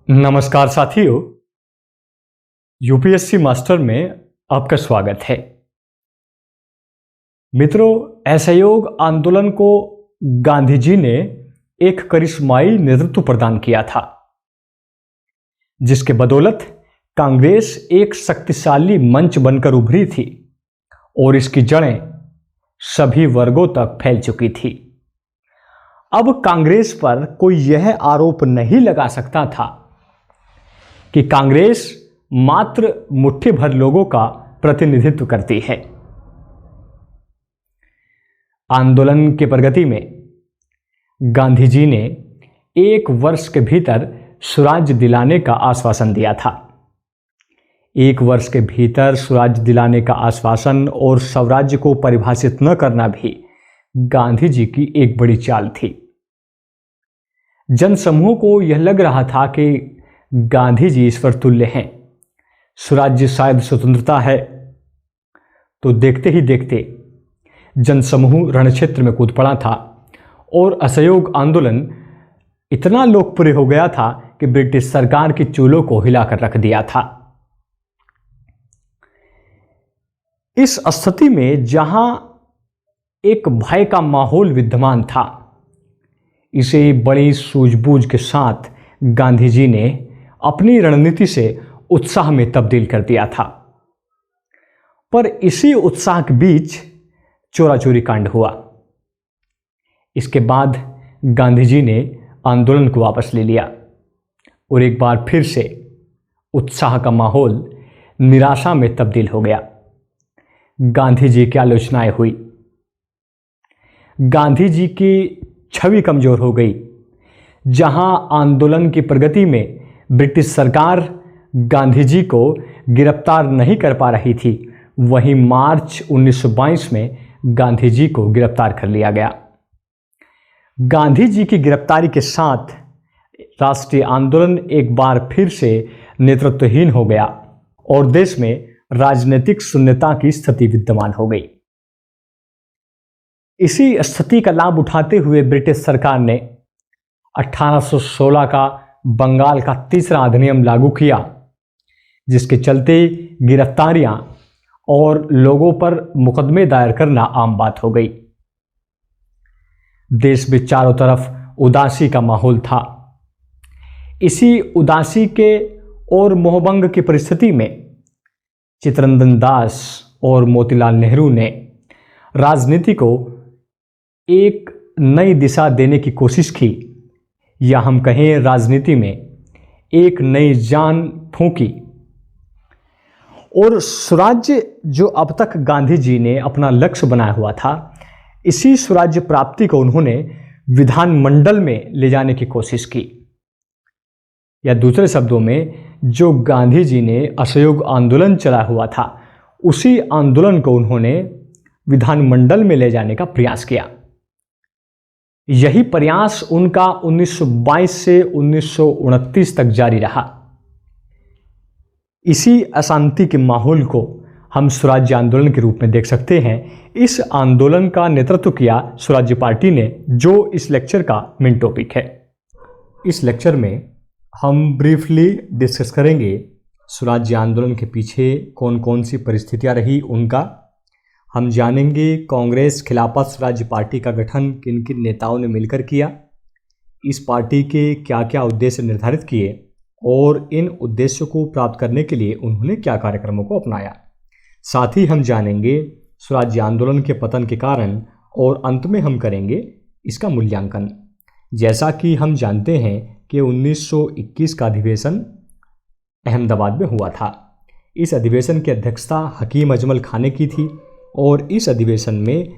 नमस्कार साथियों, UPSC master में आपका स्वागत है। मित्रों, असहयोग आंदोलन को गांधी जी ने एक करिश्माई नेतृत्व प्रदान किया था, जिसके बदौलत कांग्रेस एक शक्तिशाली मंच बनकर उभरी थी और इसकी जड़ें सभी वर्गों तक फैल चुकी थी। अब कांग्रेस पर कोई यह आरोप नहीं लगा सकता था कि कांग्रेस मात्र मुट्ठी भर लोगों का प्रतिनिधित्व करती है। आंदोलन की प्रगति में गांधी जी ने 1 वर्ष के भीतर स्वराज्य दिलाने का आश्वासन दिया था। 1 वर्ष के भीतर स्वराज्य दिलाने का आश्वासन और स्वराज्य को परिभाषित न करना भी गांधी जी की एक बड़ी चाल थी। जनसमूह को यह लग रहा था कि गांधी जी ईश्वर तुल्य हैं, स्वराज्य शायद स्वतंत्रता है। तो देखते ही देखते जनसमूह रणक्षेत्र में कूद पड़ा था और असहयोग आंदोलन इतना लोकप्रिय हो गया था कि ब्रिटिश सरकार की चूलों को हिलाकर रख दिया था। इस स्थिति में जहां एक भय का माहौल विद्यमान था, इसे बड़ी सूझबूझ के साथ गांधी जी ने अपनी रणनीति से उत्साह में तब्दील कर दिया था। पर इसी उत्साह के बीच चोरी कांड हुआ। इसके बाद गांधी जी ने आंदोलन को वापस ले लिया और एक बार फिर से उत्साह का माहौल निराशा में तब्दील हो गया। गांधी जी की आलोचनाएं हुई, गांधी जी की छवि कमजोर हो गई। जहां आंदोलन की प्रगति में ब्रिटिश सरकार गांधी जी को गिरफ्तार नहीं कर पा रही थी, वहीं मार्च 1922 में गांधी जी को गिरफ्तार कर लिया गया। गांधी जी की गिरफ्तारी के साथ राष्ट्रीय आंदोलन एक बार फिर से नेतृत्वहीन हो गया और देश में राजनीतिक शून्यता की स्थिति विद्यमान हो गई। इसी स्थिति का लाभ उठाते हुए ब्रिटिश सरकार ने 1816 का बंगाल का तीसरा अधिनियम लागू किया, जिसके चलते गिरफ्तारियां और लोगों पर मुकदमे दायर करना आम बात हो गई। देश में चारों तरफ उदासी का माहौल था। इसी उदासी के और मोहभंग की परिस्थिति में चित्तरंजन दास और मोतीलाल नेहरू ने राजनीति को एक नई दिशा देने की कोशिश की, या हम कहें राजनीति में एक नई जान फूंकी। और स्वराज्य जो अब तक गांधी जी ने अपना लक्ष्य बनाया हुआ था, इसी स्वराज्य प्राप्ति को उन्होंने विधानमंडल में ले जाने की कोशिश की। या दूसरे शब्दों में, जो गांधी जी ने असहयोग आंदोलन चलाया हुआ था, उसी आंदोलन को उन्होंने विधानमंडल में ले जाने का प्रयास किया। यही प्रयास उनका 1922 से 1929 तक जारी रहा। इसी अशांति के माहौल को हम स्वराज्य आंदोलन के रूप में देख सकते हैं। इस आंदोलन का नेतृत्व किया स्वराज्य पार्टी ने, जो इस लेक्चर का मेन टॉपिक है। इस लेक्चर में हम ब्रीफली डिस्कस करेंगे स्वराज्य आंदोलन के पीछे कौन कौन सी परिस्थितियां रही उनका। हम जानेंगे कांग्रेस खिलाफत स्वराज्य पार्टी का गठन किन किन नेताओं ने मिलकर किया, इस पार्टी के क्या क्या उद्देश्य निर्धारित किए और इन उद्देश्यों को प्राप्त करने के लिए उन्होंने क्या कार्यक्रमों को अपनाया। साथ ही हम जानेंगे स्वराज्य आंदोलन के पतन के कारण और अंत में हम करेंगे इसका मूल्यांकन। जैसा कि हम जानते हैं कि 1921 का अधिवेशन अहमदाबाद में हुआ था। इस अधिवेशन की अध्यक्षता हकीम अजमल खां ने की थी और इस अधिवेशन में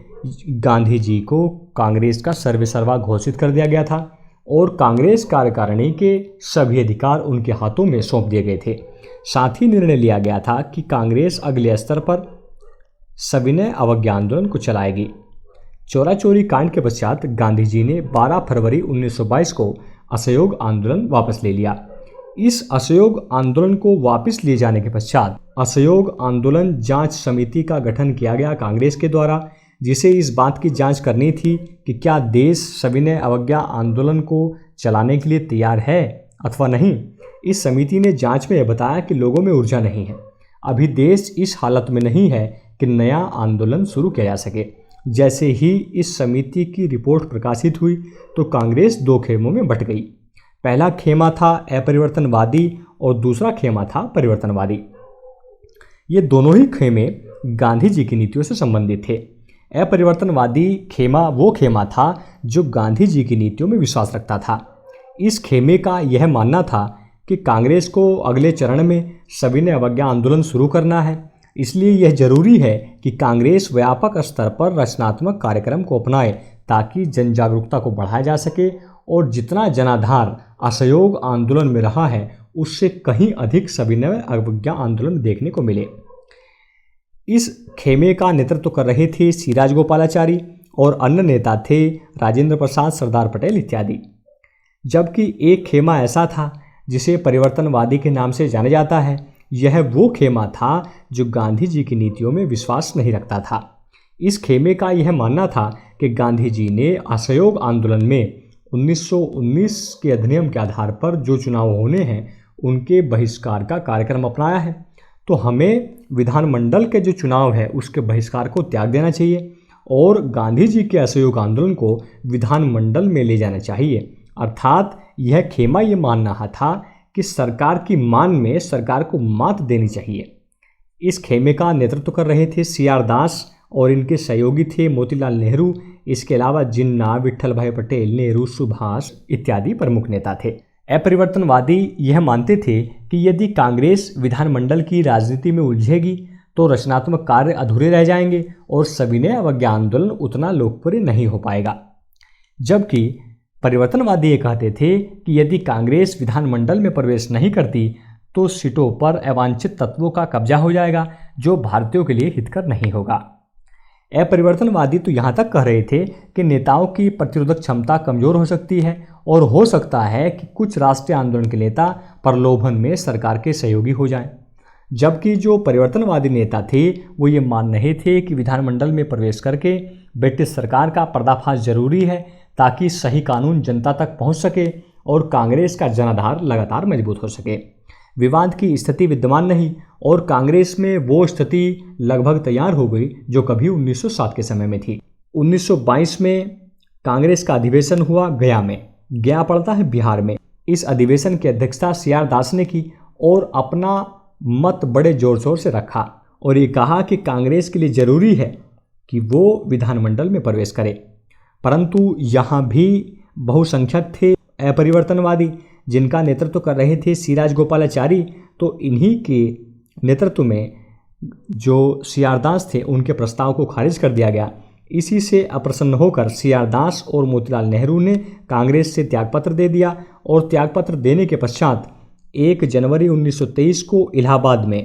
गांधी जी को कांग्रेस का सर्वेसर्वा घोषित कर दिया गया था और कांग्रेस कार्यकारिणी के सभी अधिकार उनके हाथों में सौंप दिए गए थे। साथ ही निर्णय लिया गया था कि कांग्रेस अगले स्तर पर सविनय अवज्ञा आंदोलन को चलाएगी। चोरी कांड के पश्चात गांधी जी ने 12 फरवरी 1922 को असहयोग आंदोलन वापस ले लिया। इस असहयोग आंदोलन को वापस लिए जाने के पश्चात असहयोग आंदोलन जांच समिति का गठन किया गया कांग्रेस के द्वारा, जिसे इस बात की जांच करनी थी कि क्या देश सविनय अवज्ञा आंदोलन को चलाने के लिए तैयार है अथवा नहीं। इस समिति ने जांच में यह बताया कि लोगों में ऊर्जा नहीं है। अभी देश इस हालत में नहीं है कि नया आंदोलन शुरू किया जा सके। जैसे ही इस समिति की रिपोर्ट प्रकाशित हुई तो कांग्रेस दो खेमों में बंट गई। पहला खेमा था अपरिवर्तनवादी और दूसरा खेमा था परिवर्तनवादी। ये दोनों ही खेमे गांधी जी की नीतियों से संबंधित थे। अपरिवर्तनवादी खेमा वो खेमा था जो गांधी जी की नीतियों में विश्वास रखता था। इस खेमे का यह मानना था कि कांग्रेस को अगले चरण में सविनय अवज्ञा आंदोलन शुरू करना है, इसलिए यह जरूरी है कि कांग्रेस व्यापक स्तर पर रचनात्मक कार्यक्रम को अपनाए ताकि जन जागरूकता को बढ़ाया जा सके और जितना जनाधार असहयोग आंदोलन में रहा है उससे कहीं अधिक सविनय अवज्ञा आंदोलन देखने को मिले। इस खेमे का नेतृत्व कर रहे थे सी राजगोपालाचारी और अन्य नेता थे राजेंद्र प्रसाद, सरदार पटेल इत्यादि। जबकि एक खेमा ऐसा था जिसे परिवर्तनवादी के नाम से जाना जाता है। यह वो खेमा था जो गांधी जी की नीतियों में विश्वास नहीं रखता था। इस खेमे का यह मानना था कि गांधी जी ने असहयोग आंदोलन में 1919 के अधिनियम के आधार पर जो चुनाव होने हैं उनके बहिष्कार का कार्यक्रम अपनाया है, तो हमें विधानमंडल के जो चुनाव है उसके बहिष्कार को त्याग देना चाहिए और गांधी जी के असहयोग आंदोलन को विधानमंडल में ले जाना चाहिए। अर्थात यह खेमा ये मान रहा था कि सरकार की मान में सरकार को मात देनी चाहिए। इस खेमे का नेतृत्व कर रहे थे CR दास और इनके सहयोगी थे मोतीलाल नेहरू। इसके अलावा जिन्ना, विट्ठल भाई पटेल, नेहरू, सुभाष इत्यादि प्रमुख नेता थे। अपरिवर्तनवादी यह मानते थे कि यदि कांग्रेस विधानमंडल की राजनीति में उलझेगी तो रचनात्मक कार्य अधूरे रह जाएंगे और सविनय अवज्ञा आंदोलन उतना लोकप्रिय नहीं हो पाएगा। जबकि परिवर्तनवादी ये कहते थे कि यदि कांग्रेस विधानमंडल में प्रवेश नहीं करती तो सीटों पर अवांछित तत्वों का कब्जा हो जाएगा जो भारतीयों के लिए हितकर नहीं होगा। अपरिवर्तनवादी तो यहाँ तक कह रहे थे कि नेताओं की प्रतिरोधक क्षमता कमजोर हो सकती है और हो सकता है कि कुछ राष्ट्रीय आंदोलन के नेता प्रलोभन में सरकार के सहयोगी हो जाएं। जबकि जो परिवर्तनवादी नेता थे वो ये मान रहे थे कि विधानमंडल में प्रवेश करके ब्रिटिश सरकार का पर्दाफाश जरूरी है ताकि सही कानून जनता तक पहुंच सके और कांग्रेस का जनाधार लगातार मजबूत हो सके। विवाद की स्थिति विद्यमान नहीं और कांग्रेस में वो स्थिति लगभग तैयार हो गई जो कभी 1907 के समय में थी। 1922 में कांग्रेस का अधिवेशन हुआ गया में। गया पड़ता है बिहार में। इस अधिवेशन की अध्यक्षता CR दास ने की और अपना मत बड़े जोर शोर से रखा और ये कहा कि कांग्रेस के लिए जरूरी है कि वो विधानमंडल में प्रवेश करे। परंतु यहाँ भी बहुसंख्यक थे अपरिवर्तनवादी जिनका नेतृत्व कर रहे थे सी राजगोपालाचारी। तो इन्हीं के नेतृत्व में जो CR दास थे उनके प्रस्ताव को खारिज कर दिया गया। इसी से अप्रसन्न होकर CR दास और मोतीलाल नेहरू ने कांग्रेस से त्यागपत्र दे दिया और त्यागपत्र देने के पश्चात 1 जनवरी 1923 को इलाहाबाद में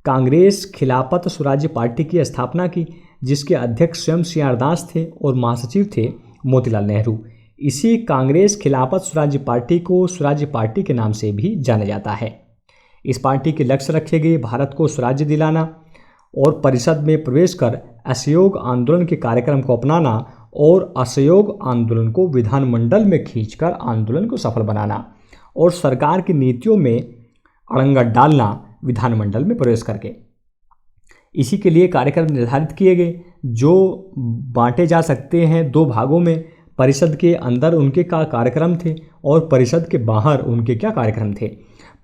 कांग्रेस खिलाफत स्वराज्य पार्टी की स्थापना की जिसके अध्यक्ष स्वयं CR दास थे और महासचिव थे मोतीलाल नेहरू। इसी कांग्रेस खिलाफत स्वराज्य पार्टी को स्वराज्य पार्टी के नाम से भी जाना जाता है। इस पार्टी के लक्ष्य रखे गए भारत को स्वराज्य दिलाना और परिषद में प्रवेश कर असहयोग आंदोलन के कार्यक्रम को अपनाना और असहयोग आंदोलन को विधानमंडल में खींचकर आंदोलन को सफल बनाना और सरकार की नीतियों में अड़ंगा डालना विधानमंडल में प्रवेश करके। इसी के लिए कार्यक्रम निर्धारित किए गए जो बांटे जा सकते हैं 2 भागों में। परिषद के अंदर उनके क्या कार्यक्रम थे और परिषद के बाहर उनके क्या कार्यक्रम थे।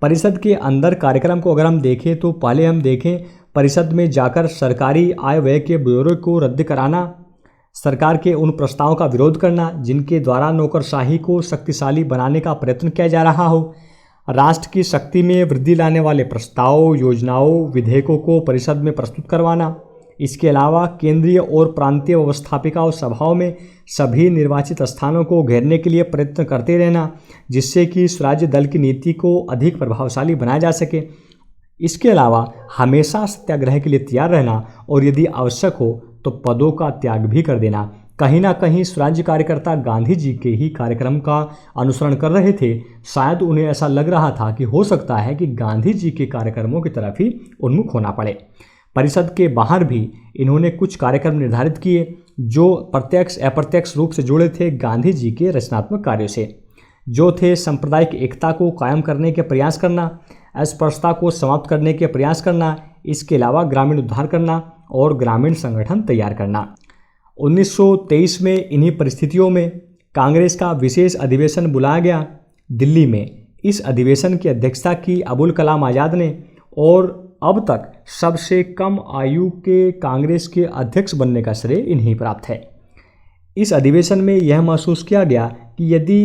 परिषद के अंदर कार्यक्रम को अगर हम देखें तो पहले हम देखें परिषद में जाकर सरकारी आय व्यय के ब्यौरे को रद्द कराना, सरकार के उन प्रस्तावों का विरोध करना जिनके द्वारा नौकरशाही को शक्तिशाली बनाने का प्रयत्न किया जा रहा हो, राष्ट्र की शक्ति में वृद्धि लाने वाले प्रस्तावों, योजनाओं, विधेयकों को परिषद में प्रस्तुत करवाना। इसके अलावा केंद्रीय और प्रांतीय व्यवस्थापिका और सभाओं में सभी निर्वाचित स्थानों को घेरने के लिए प्रयत्न करते रहना जिससे कि स्वराज्य दल की नीति को अधिक प्रभावशाली बनाया जा सके। इसके अलावा हमेशा सत्याग्रह के लिए तैयार रहना और यदि आवश्यक हो तो पदों का त्याग भी कर देना। कहीं ना कहीं स्वराज्य कार्यकर्ता गांधी जी के ही कार्यक्रम का अनुसरण कर रहे थे। शायद उन्हें ऐसा लग रहा था कि हो सकता है कि गांधी जी के कार्यक्रमों की तरफ ही उन्मुख होना पड़े। परिषद के बाहर भी इन्होंने कुछ कार्यक्रम निर्धारित किए जो प्रत्यक्ष अप्रत्यक्ष रूप से जुड़े थे गांधी जी के रचनात्मक कार्यों से। जो थे सांप्रदायिक एकता को कायम करने के प्रयास करना, अस्पृश्यता को समाप्त करने के प्रयास करना, इसके अलावा ग्रामीण उद्धार करना और ग्रामीण संगठन तैयार करना। 1923 में इन्हीं परिस्थितियों में कांग्रेस का विशेष अधिवेशन बुलाया गया दिल्ली में। इस अधिवेशन की अध्यक्षता की अबुल कलाम आज़ाद ने और अब तक सबसे कम आयु के कांग्रेस के अध्यक्ष बनने का श्रेय इन्हीं प्राप्त है। इस अधिवेशन में यह महसूस किया गया कि यदि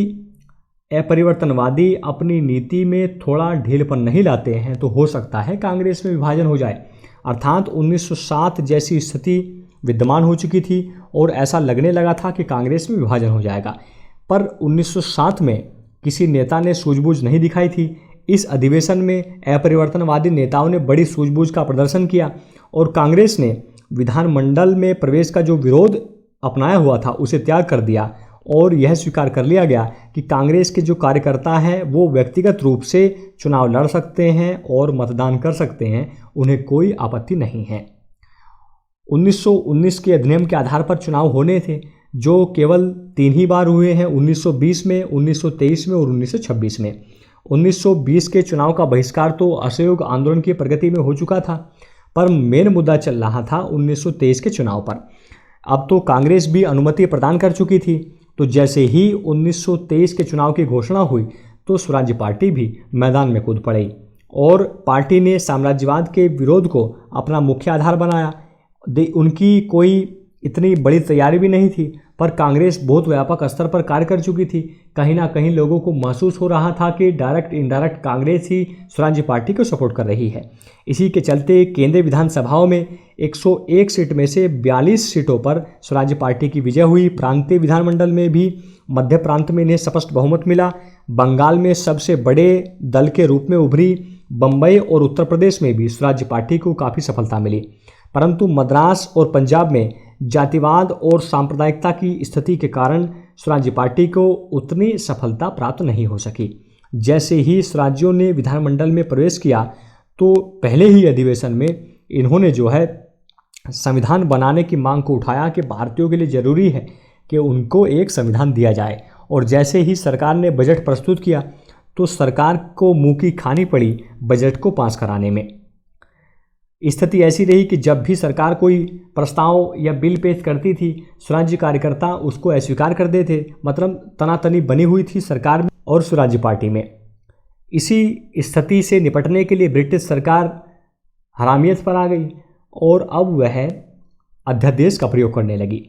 अपरिवर्तनवादी अपनी नीति में थोड़ा ढीलपन नहीं लाते हैं तो हो सकता है कांग्रेस में विभाजन हो जाए। अर्थात 1907 जैसी स्थिति विद्यमान हो चुकी थी और ऐसा लगने लगा था कि कांग्रेस में विभाजन हो जाएगा, पर 1907 में किसी नेता ने सूझबूझ नहीं दिखाई थी। इस अधिवेशन में अपरिवर्तनवादी नेताओं ने बड़ी सूझबूझ का प्रदर्शन किया और कांग्रेस ने विधानमंडल में प्रवेश का जो विरोध अपनाया हुआ था उसे त्याग कर दिया और यह स्वीकार कर लिया गया कि कांग्रेस के जो कार्यकर्ता हैं वो व्यक्तिगत रूप से चुनाव लड़ सकते हैं और मतदान कर सकते हैं, उन्हें कोई आपत्ति नहीं है। 1919 के अधिनियम के आधार पर चुनाव होने थे जो केवल 3 ही बार हुए हैं, 1920 में, 1923 में और 1926 में। 1920 के चुनाव का बहिष्कार तो असहयोग आंदोलन की प्रगति में हो चुका था, पर मेन मुद्दा चल रहा था 1923 के चुनाव पर। अब तो कांग्रेस भी अनुमति प्रदान कर चुकी थी, तो जैसे ही 1923 के चुनाव की घोषणा हुई तो स्वराज्य पार्टी भी मैदान में कूद पड़ी और पार्टी ने साम्राज्यवाद के विरोध को अपना मुख्य आधार बनाया। उनकी कोई इतनी बड़ी तैयारी भी नहीं थी, पर कांग्रेस बहुत व्यापक स्तर पर कार्य कर चुकी थी। कहीं ना कहीं लोगों को महसूस हो रहा था कि डायरेक्ट इनडायरेक्ट कांग्रेस ही स्वराज्य पार्टी को सपोर्ट कर रही है। इसी के चलते केंद्रीय विधानसभाओं में 101 सीट में से 42 सीटों पर स्वराज्य पार्टी की विजय हुई। प्रांतीय विधानमंडल में भी मध्य प्रांत में इन्हें स्पष्ट बहुमत मिला। बंगाल में सबसे बड़े दल के रूप में उभरी। बम्बई और उत्तर प्रदेश में भी स्वराज्य पार्टी को काफ़ी सफलता मिली, परंतु मद्रास और पंजाब में जातिवाद और सांप्रदायिकता की स्थिति के कारण स्वराज्य पार्टी को उतनी सफलता प्राप्त नहीं हो सकी। जैसे ही स्वराज्यों ने विधानमंडल में प्रवेश किया तो पहले ही अधिवेशन में इन्होंने जो है संविधान बनाने की मांग को उठाया कि भारतीयों के लिए ज़रूरी है कि उनको एक संविधान दिया जाए। और जैसे ही सरकार ने बजट प्रस्तुत किया तो सरकार को मुंह की खानी पड़ी बजट को पास कराने में। स्थिति ऐसी रही कि जब भी सरकार कोई प्रस्ताव या बिल पेश करती थी, स्वराज्य कार्यकर्ता उसको अस्वीकार कर देते। मतलब तनातनी बनी हुई थी सरकार में और स्वराज्य पार्टी में। इसी स्थिति से निपटने के लिए ब्रिटिश सरकार हरामियत पर आ गई और अब वह अध्यादेश का प्रयोग करने लगी।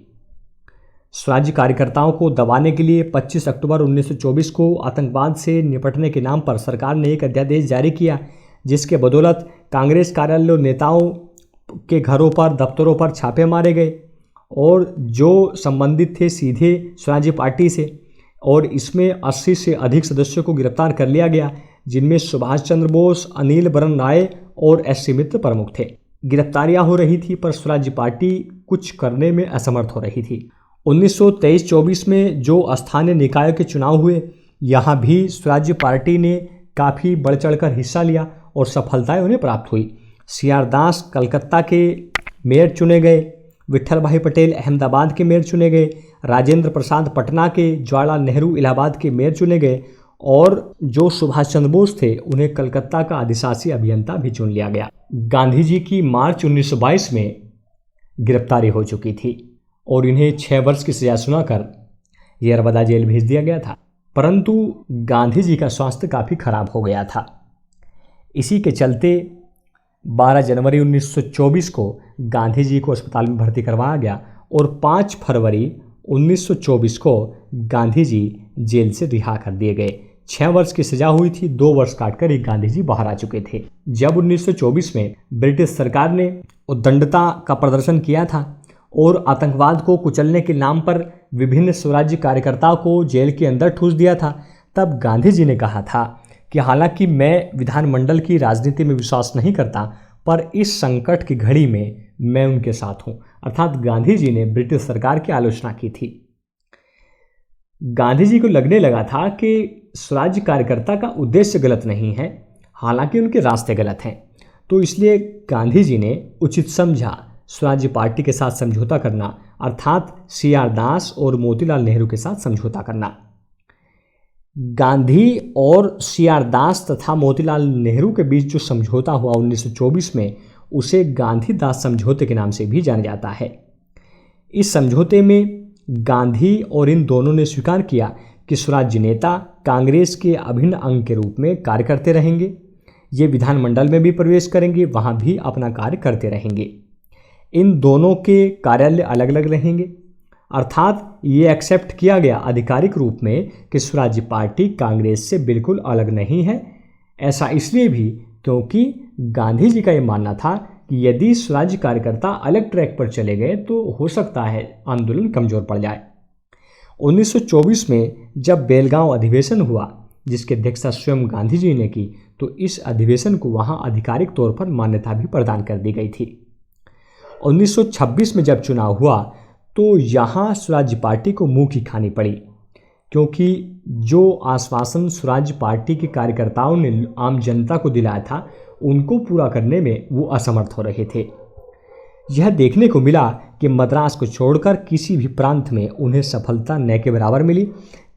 स्वराज्य कार्यकर्ताओं को दबाने के लिए 25 अक्टूबर 1924 को आतंकवाद से निपटने के नाम पर सरकार ने एक अध्यादेश जारी किया, जिसके बदौलत कांग्रेस कार्यालयों, नेताओं के घरों पर, दफ्तरों पर छापे मारे गए और जो संबंधित थे सीधे स्वराज्य पार्टी से, और इसमें 80 से अधिक सदस्यों को गिरफ्तार कर लिया गया, जिनमें सुभाष चंद्र बोस, अनिल बरन राय और एस.सी. मित्र प्रमुख थे। गिरफ्तारियां हो रही थी पर स्वराज्य पार्टी कुछ करने में असमर्थ हो रही थी। 1923-24 में जो स्थानीय निकायों के चुनाव हुए, यहाँ भी स्वराज्य पार्टी ने काफ़ी बढ़ चढ़कर हिस्सा लिया और सफलताएं उन्हें प्राप्त हुई। सी.आर. दास कलकत्ता के मेयर चुने गए, विट्ठल भाई पटेल अहमदाबाद के मेयर चुने गए, राजेंद्र प्रसाद पटना के, जवाहरलाल नेहरू इलाहाबाद के मेयर चुने गए और जो सुभाष चंद्र बोस थे उन्हें कलकत्ता का अधिशासी अभियंता भी चुन लिया गया। गांधी जी की मार्च 1922 में गिरफ्तारी हो चुकी थी और इन्हें 6 वर्ष की सजा सुनाकर येरवदा जेल भेज दिया गया था, परंतु गांधी जी का स्वास्थ्य काफ़ी खराब हो गया था। इसी के चलते 12 जनवरी 1924 को गांधी जी को अस्पताल में भर्ती करवाया गया और 5 फरवरी 1924 को गांधी जी जेल से रिहा कर दिए गए। 6 वर्ष की सजा हुई थी, 2 वर्ष काटकर ही गांधी जी बाहर आ चुके थे। जब 1924 में ब्रिटिश सरकार ने उद्दंडता का प्रदर्शन किया था और आतंकवाद को कुचलने के नाम पर विभिन्न स्वराज्य कार्यकर्ताओं को जेल के अंदर ठूस दिया था, तब गांधी जी ने कहा था कि हालांकि मैं विधानमंडल की राजनीति में विश्वास नहीं करता, पर इस संकट की घड़ी में मैं उनके साथ हूं। अर्थात गांधी जी ने ब्रिटिश सरकार की आलोचना की थी। गांधी जी को लगने लगा था कि स्वराज्य कार्यकर्ता का उद्देश्य गलत नहीं है, हालांकि उनके रास्ते गलत हैं, तो इसलिए गांधी जी ने उचित समझा स्वराज्य पार्टी के साथ समझौता करना, अर्थात सी.आर. दास और मोतीलाल नेहरू के साथ समझौता करना। गांधी और सीआर दास तथा मोतीलाल नेहरू के बीच जो समझौता हुआ 1924 में, उसे गांधी दास समझौते के नाम से भी जाना जाता है। इस समझौते में गांधी और इन दोनों ने स्वीकार किया कि स्वराज्य नेता कांग्रेस के अभिन्न अंग के रूप में कार्य करते रहेंगे। ये विधानमंडल में भी प्रवेश करेंगे, वहाँ भी अपना कार्य करते रहेंगे। इन दोनों के कार्यालय अलग अलग रहेंगे, अर्थात ये एक्सेप्ट किया गया आधिकारिक रूप में कि स्वराज्य पार्टी कांग्रेस से बिल्कुल अलग नहीं है। ऐसा इसलिए भी क्योंकि गांधी जी का ये मानना था कि यदि स्वराज्य कार्यकर्ता अलग ट्रैक पर चले गए तो हो सकता है आंदोलन कमजोर पड़ जाए। 1924 में जब बेलगांव अधिवेशन हुआ, जिसकी अध्यक्षता स्वयं गांधी जी ने की, तो इस अधिवेशन को वहां आधिकारिक तौर पर मान्यता भी प्रदान कर दी गई थी। 1926 में जब चुनाव हुआ तो यहाँ स्वराज्य पार्टी को मुंह की खानी पड़ी, क्योंकि जो आश्वासन स्वराज्य पार्टी के कार्यकर्ताओं ने आम जनता को दिलाया था, उनको पूरा करने में वो असमर्थ हो रहे थे। यह देखने को मिला कि मद्रास को छोड़कर किसी भी प्रांत में उन्हें सफलता न के बराबर मिली।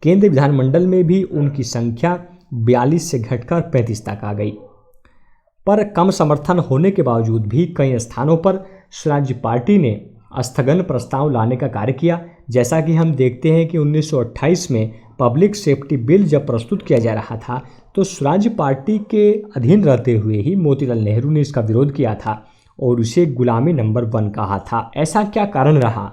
केंद्रीय विधानमंडल में भी उनकी संख्या 42 से घटकर 35 तक आ गई। पर कम समर्थन होने के बावजूद भी कई स्थानों पर स्वराज्य पार्टी ने स्थगन प्रस्ताव लाने का कार्य किया। जैसा कि हम देखते हैं कि 1928 में पब्लिक सेफ्टी बिल जब प्रस्तुत किया जा रहा था, तो स्वराज्य पार्टी के अधीन रहते हुए ही मोतीलाल नेहरू ने इसका विरोध किया था और उसे गुलामी नंबर 1 कहा था। ऐसा क्या कारण रहा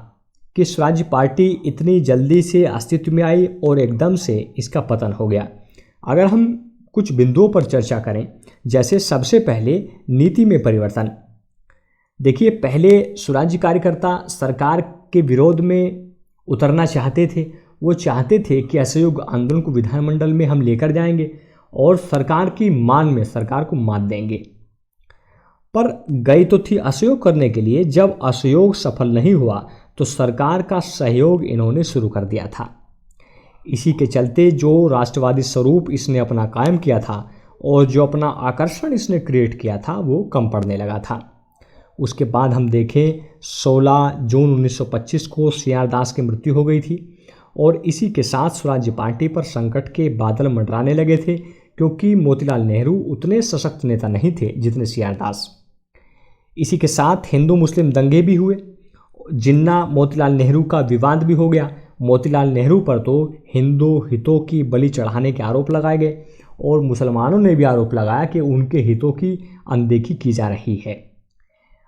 कि स्वराज्य पार्टी इतनी जल्दी से अस्तित्व में आई और एकदम से इसका पतन हो गया? अगर हम कुछ बिंदुओं पर चर्चा करें, जैसे सबसे पहले नीति में परिवर्तन। देखिए, पहले स्वराज्य कार्यकर्ता सरकार के विरोध में उतरना चाहते थे। वो चाहते थे कि असहयोग आंदोलन को विधानमंडल में हम लेकर जाएंगे और सरकार की मान में सरकार को मात देंगे। पर गई तो थी असहयोग करने के लिए। जब असहयोग सफल नहीं हुआ तो सरकार का सहयोग इन्होंने शुरू कर दिया था। इसी के चलते जो राष्ट्रवादी स्वरूप इसने अपना कायम किया था और जो अपना आकर्षण इसने क्रिएट किया था, वो कम पड़ने लगा था। उसके बाद हम देखें, 16 जून 1925 को सीआर दास की मृत्यु हो गई थी और इसी के साथ स्वराज्य पार्टी पर संकट के बादल मंडराने लगे थे, क्योंकि मोतीलाल नेहरू उतने सशक्त नेता नहीं थे जितने सीआर दास। इसी के साथ हिंदू मुस्लिम दंगे भी हुए। जिन्ना मोतीलाल नेहरू का विवाद भी हो गया। मोतीलाल नेहरू पर तो हिंदू हितों की बलि चढ़ाने के आरोप लगाए गए और मुसलमानों ने भी आरोप लगाया कि उनके हितों की अनदेखी की जा रही है।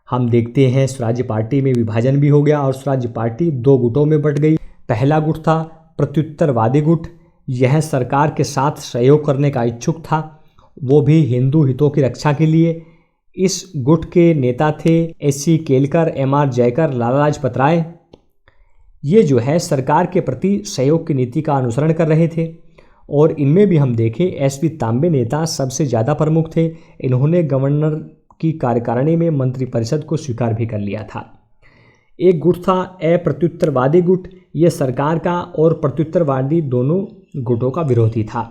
हम देखते हैं स्वराज्य पार्टी में विभाजन भी हो गया और स्वराज्य पार्टी 2 गुटों में बंट गई। पहला गुट था प्रत्युत्तरवादी गुट। यह सरकार के साथ सहयोग करने का इच्छुक था, वो भी हिंदू हितों की रक्षा के लिए। इस गुट के नेता थे एस.सी. केलकर, एम.आर. जयकर, लाला लाजपत राय। ये जो है सरकार के प्रति सहयोग की नीति का अनुसरण कर रहे थे और इनमें भी हम देखें, एस.पी. तांबे नेता सबसे ज़्यादा प्रमुख थे। इन्होंने गवर्नर की कार्यकारिणी में मंत्रिपरिषद को स्वीकार भी कर लिया था। एक गुट था अप्रत्युत्तरवादी गुट। ये सरकार का और प्रत्युत्तरवादी दोनों गुटों का विरोधी था।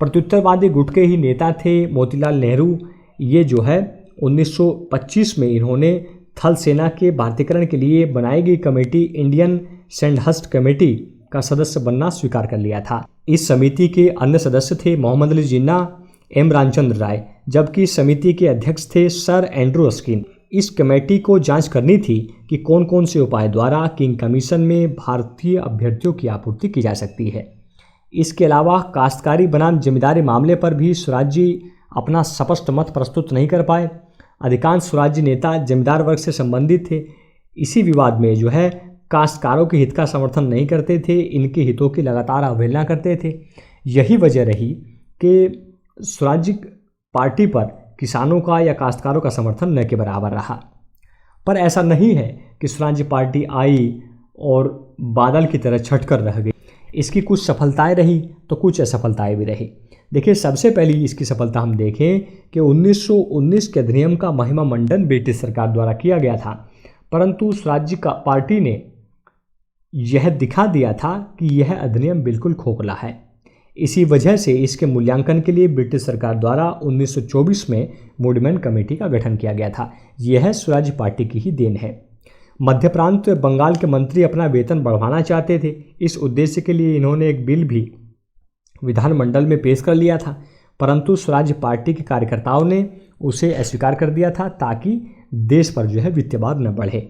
प्रत्युत्तरवादी गुट के ही नेता थे मोतीलाल नेहरू। ये जो है 1925 में इन्होंने थल सेना के भारतीकरण के लिए बनाई गई कमेटी इंडियन सैंडहर्स्ट कमेटी का सदस्य बनना स्वीकार कर लिया था। इस समिति के अन्य सदस्य थे मोहम्मद अली जिन्ना, एम रामचंद्र राय, जबकि समिति के अध्यक्ष थे सर एंड्रू अस्किन। इस कमेटी को जांच करनी थी कि कौन कौन से उपाय द्वारा किंग कमीशन में भारतीय अभ्यर्थियों की आपूर्ति की जा सकती है। इसके अलावा काश्तकारी बनाम जमींदारी मामले पर भी स्वराज्य अपना स्पष्ट मत प्रस्तुत नहीं कर पाए। अधिकांश स्वराज्य नेता जमींदार वर्ग से संबंधित थे। इसी विवाद में जो है काश्तकारों के हित का समर्थन नहीं करते थे, इनके हितों की लगातार अवहेलना करते थे। यही वजह रही कि स्वराज्य पार्टी पर किसानों का या काश्तकारों का समर्थन न के बराबर रहा। पर ऐसा नहीं है कि स्वराज्य पार्टी आई और बादल की तरह छटकर रह गई। इसकी कुछ सफलताएं रही तो कुछ असफलताएं भी रही। देखिए, सबसे पहली इसकी सफलता हम देखें कि 1919 के अधिनियम का महिमा मंडन ब्रिटिश सरकार द्वारा किया गया था, परंतु स्वराज्य पार्टी ने यह दिखा दिया था कि यह अधिनियम बिल्कुल खोखला है। इसी वजह से इसके मूल्यांकन के लिए ब्रिटिश सरकार द्वारा 1924 में मूडमैन कमेटी का गठन किया गया था। यह स्वराज्य पार्टी की ही देन है। मध्य प्रांत बंगाल के मंत्री अपना वेतन बढ़ाना चाहते थे। इस उद्देश्य के लिए इन्होंने एक बिल भी विधानमंडल में पेश कर लिया था, परंतु स्वराज पार्टी के कार्यकर्ताओं ने उसे अस्वीकार कर दिया था ताकि देश पर जो है वित्तीय भार न बढ़े।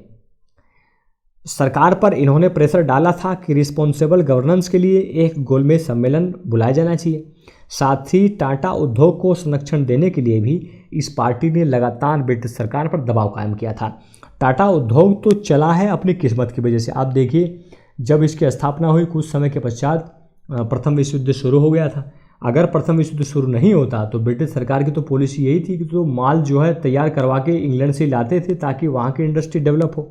सरकार पर इन्होंने प्रेशर डाला था कि रिस्पॉन्सिबल गवर्नेंस के लिए एक गोलमेज सम्मेलन बुलाया जाना चाहिए। साथ ही टाटा उद्योग को संरक्षण देने के लिए भी इस पार्टी ने लगातार ब्रिटिश सरकार पर दबाव कायम किया था। टाटा उद्योग तो चला है अपनी किस्मत की वजह से। आप देखिए, जब इसकी स्थापना हुई कुछ समय के पश्चात प्रथम विश्व युद्ध शुरू हो गया था। अगर प्रथम विश्व युद्ध शुरू नहीं होता तो ब्रिटिश सरकार की तो पॉलिसी यही थी कि तो माल जो है तैयार करवा के इंग्लैंड से लाते थे ताकि वहाँ की इंडस्ट्री डेवलप हो।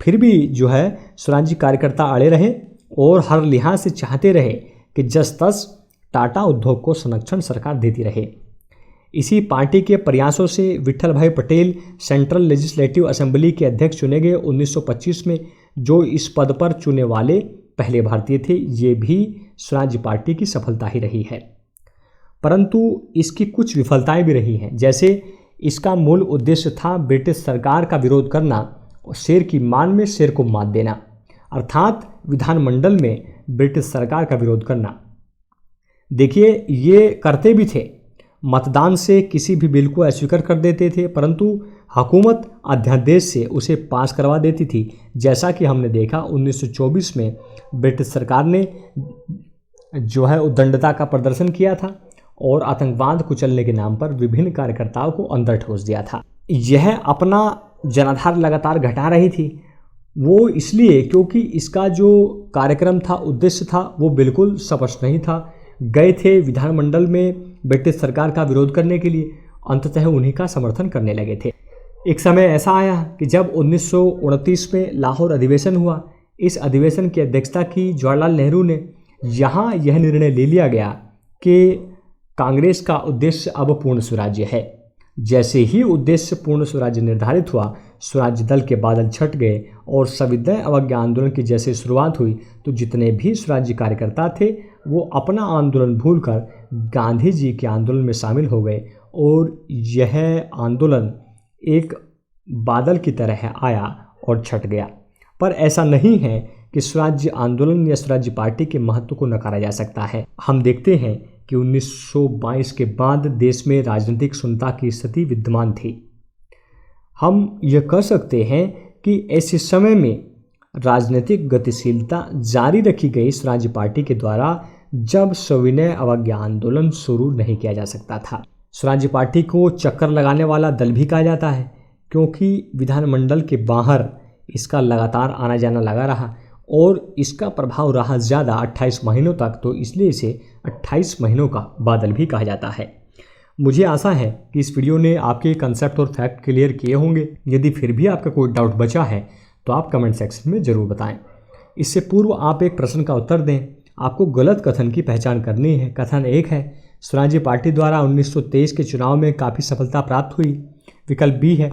फिर भी जो है स्वराज्य कार्यकर्ता अड़े रहे और हर लिहाज से चाहते रहे कि जस तस टाटा उद्योग को संरक्षण सरकार देती रहे। इसी पार्टी के प्रयासों से विट्ठल भाई पटेल सेंट्रल लेजिस्लेटिव असेंबली के अध्यक्ष चुने गए 1925 में। जो इस पद पर चुने वाले पहले भारतीय थे। ये भी स्वराज पार्टी की सफलता ही रही है, परंतु इसकी कुछ विफलताएं भी रही हैं। जैसे इसका मूल उद्देश्य था ब्रिटिश सरकार का विरोध करना और शेर की मान में शेर को मात देना, अर्थात विधानमंडल में ब्रिटिश सरकार का विरोध करना। देखिए, ये करते भी थे, मतदान से किसी भी बिल को अस्वीकार कर देते थे, परंतु हुकूमत अध्यादेश से उसे पास करवा देती थी। जैसा कि हमने देखा 1924 में ब्रिटिश सरकार ने जो है उद्दंडता का प्रदर्शन किया था और आतंकवाद कुचलने के नाम पर विभिन्न कार्यकर्ताओं को अंदर ठोस दिया था। यह अपना जनाधार लगातार घटा रही थी, वो इसलिए क्योंकि इसका जो कार्यक्रम था, उद्देश्य था, वो बिल्कुल स्पष्ट नहीं था। गए थे विधानमंडल में ब्रिटिश सरकार का विरोध करने के लिए, अंततः उन्हीं का समर्थन करने लगे थे। एक समय ऐसा आया कि जब 1929 में लाहौर अधिवेशन हुआ। इस अधिवेशन की अध्यक्षता की जवाहरलाल नेहरू ने। यहाँ यह निर्णय ले लिया गया कि कांग्रेस का उद्देश्य अब पूर्ण स्वराज्य है। जैसे ही उद्देश्य पूर्ण स्वराज्य निर्धारित हुआ, स्वराज्य दल के बादल छट गए और सविनय अवज्ञा आंदोलन की जैसे शुरुआत हुई तो जितने भी स्वराज्य कार्यकर्ता थे वो अपना आंदोलन भूलकर गांधी जी के आंदोलन में शामिल हो गए और यह आंदोलन एक बादल की तरह आया और छट गया। पर ऐसा नहीं है कि स्वराज्य आंदोलन या स्वराज्य पार्टी के महत्व को नकारा जा सकता है। हम देखते हैं कि 1922 के बाद देश में राजनीतिक शून्यता की स्थिति विद्यमान थी। हम यह कह सकते हैं कि ऐसे समय में राजनीतिक गतिशीलता जारी रखी गई स्वराज्य पार्टी के द्वारा, जब सविनय अवज्ञा आंदोलन शुरू नहीं किया जा सकता था। स्वराज्य पार्टी को चक्कर लगाने वाला दल भी कहा जाता है क्योंकि विधानमंडल के बाहर इसका लगातार आना जाना लगा रहा और इसका प्रभाव रहा ज़्यादा 28 महीनों तक, तो इसलिए इसे 28 महीनों का बादल भी कहा जाता है। मुझे आशा है कि इस वीडियो ने आपके कंसेप्ट और फैक्ट क्लियर किए होंगे। यदि फिर भी आपका कोई डाउट बचा है तो आप कमेंट सेक्शन में ज़रूर बताएं। इससे पूर्व आप एक प्रश्न का उत्तर दें। आपको गलत कथन की पहचान करनी है। कथन एक है, स्वराज्य पार्टी द्वारा 1923 के चुनाव में काफ़ी सफलता प्राप्त हुई। विकल्प बी है,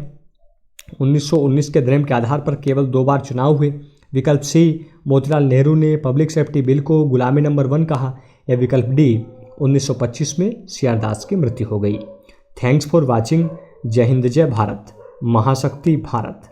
1919 के अधिनियम के आधार पर केवल 2 बार चुनाव हुए। विकल्प सी, मोतीलाल नेहरू ने पब्लिक सेफ्टी बिल को गुलामी नंबर 1 कहा। या विकल्प डी, 1925 में सीआर दास की मृत्यु हो गई। Thanks for watching. जय हिंद, जय भारत, महाशक्ति भारत।